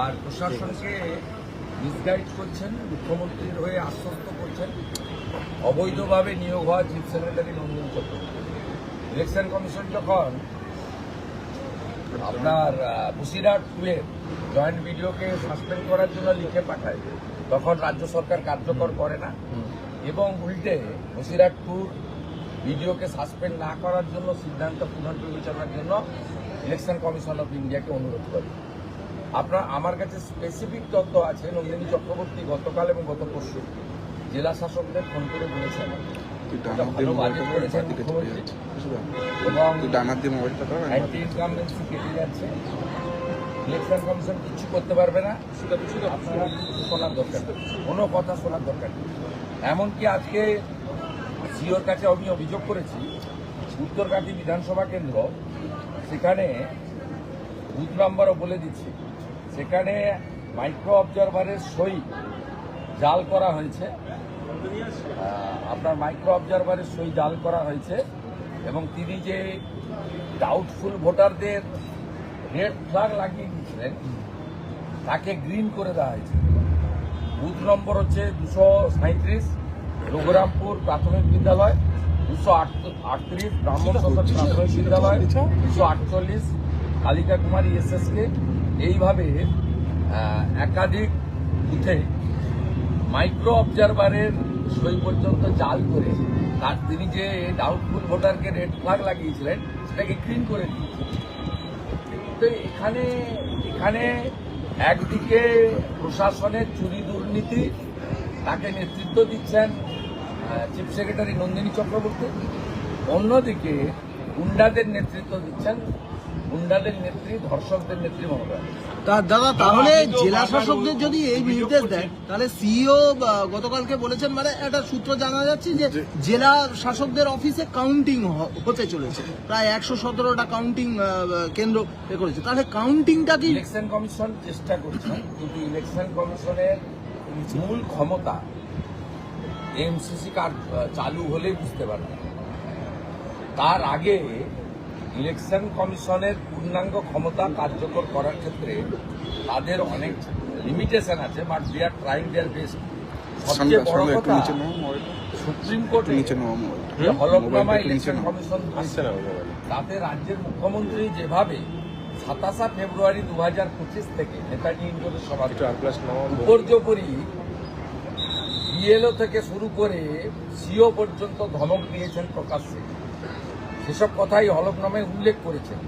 আর প্রশাসনকে মিসগাইড করছেন, মুখ্যমন্ত্রীর হয়ে আশ্বস্ত করছেন। অবৈধভাবে নিয়োগ হওয়া chief secretary Nandini Chakraborty. Election commission যখন আপনার বসিরহাট 2-এর জয়েন্ট ভিডিওকে সাসপেন্ড করার জন্য লিখে পাঠায়, তখন রাজ্য সরকার কার্যকর করে না এবং উল্টে বসিরহাট 2 ভিডিওকে সাসপেন্ড না করার জন্য সিদ্ধান্ত পুনর্বিবেচনার জন্য ইলেকশন কমিশন অফ ইন্ডিয়াকে অনুরোধ করে। আমার কাছে স্পেসিফিক তথ্য আছে, নন্দিনী চক্রবর্তী গতকাল এবং গত পরশু জেলা শাসকদের ফোন করে বলেছেন ভালো বাজেট করেছেন মুখ্যমন্ত্রী এবং অ্যান্টি ইনকামবেন্সি কেটে যাচ্ছে, ইলেকশন কমিশন কিছু করতে পারবে না, আপনারা শোনার দরকার নেই, কোনো কথা শোনার দরকার নেই। এমনকি আজকে সিওর কাছে আমি অভিযোগ করেছি, উত্তরকাঠি বিধানসভা কেন্দ্র, সেখানে বুথ নাম্বারও বলে দিচ্ছি, সেখানে মাইক্রো অবজারভারের সই জাল করা হয়েছে, আপনার মাইক্রো অবজারভারের সই জাল করা হয়েছে এবং তিনি যে ডাউটফুল ভোটারদের রেড ফ্ল্যাগ লাগিয়ে দিয়েছিলেন তাকে গ্রিন করে দেওয়া হয়েছে। বুথ নম্বর হচ্ছে 237, রঘুরামপুর প্রাথমিক বিদ্যালয় 238, ব্রাহ্মণ সদর প্রাথমিক বিদ্যালয় 248, কালিকা কুমারী SSK। এইভাবে একাধিক বুথে মাইক্রো অবজারভারের সই পর্যন্ত জাল করে তার তিনি যে ডাউটফুল ভোটারকে রেড ফ্ল্যাগ লাগিয়েছিলেন সেটাকে গ্রিন করে দিয়েছিলেন। তো এখানে একদিকে প্রশাসনের চুরি দুর্নীতি, তাকে নেতৃত্ব দিচ্ছেন চিফ সেক্রেটারি নন্দিনী চক্রবর্তী, অন্যদিকে গুন্ডাদের নেতৃত্ব দিচ্ছেন গুন্ডাদের নেত্রী, ধর্ষকদের নেত্রী মমতা। দাদা, তাহলে জেলা শাসকদের যদি এই নির্দেশ দেয়, তাহলে সিইও গতকালকে বলেছেন, মানে একটা সূত্র জানা যাচ্ছে যে জেলা শাসকদের অফিসে কাউন্টিং হতে চলেছে, প্রায় 117টা কাউন্টিং কেন্দ্র করেছে। তাহলে কাউন্টিংটা কি? ইলেকশন কমিশন চেষ্টা করছেন, কিন্তু ইলেকশন কমিশনের মূল ক্ষমতা এমসিসি কার্ড চালু হলেই বুঝতে পারবেন। তার আগে ইলেকশন কমিশনের পূর্ণাঙ্গ ক্ষমতা কার্যকর করার ক্ষেত্রে তাদের অনেক লিমিটেশন আছে, but they are trying their best. সবচেয়ে বড় কথা, সুপ্রিম কোর্টে হলফনামা ইলেকশন কমিশন তাতে রাজ্যের মুখ্যমন্ত্রী যেভাবে 27 ফেব্রুয়ারি 2025 থেকে নেতাজি ইন্ডোরের সভা উপর্যুপরি বিএলও থেকে শুরু করে সিও পর্যন্ত ধমক দিয়েছেন প্রকাশ্যে, সেসব কথাই হলফনামায় উল্লেখ করেছেন।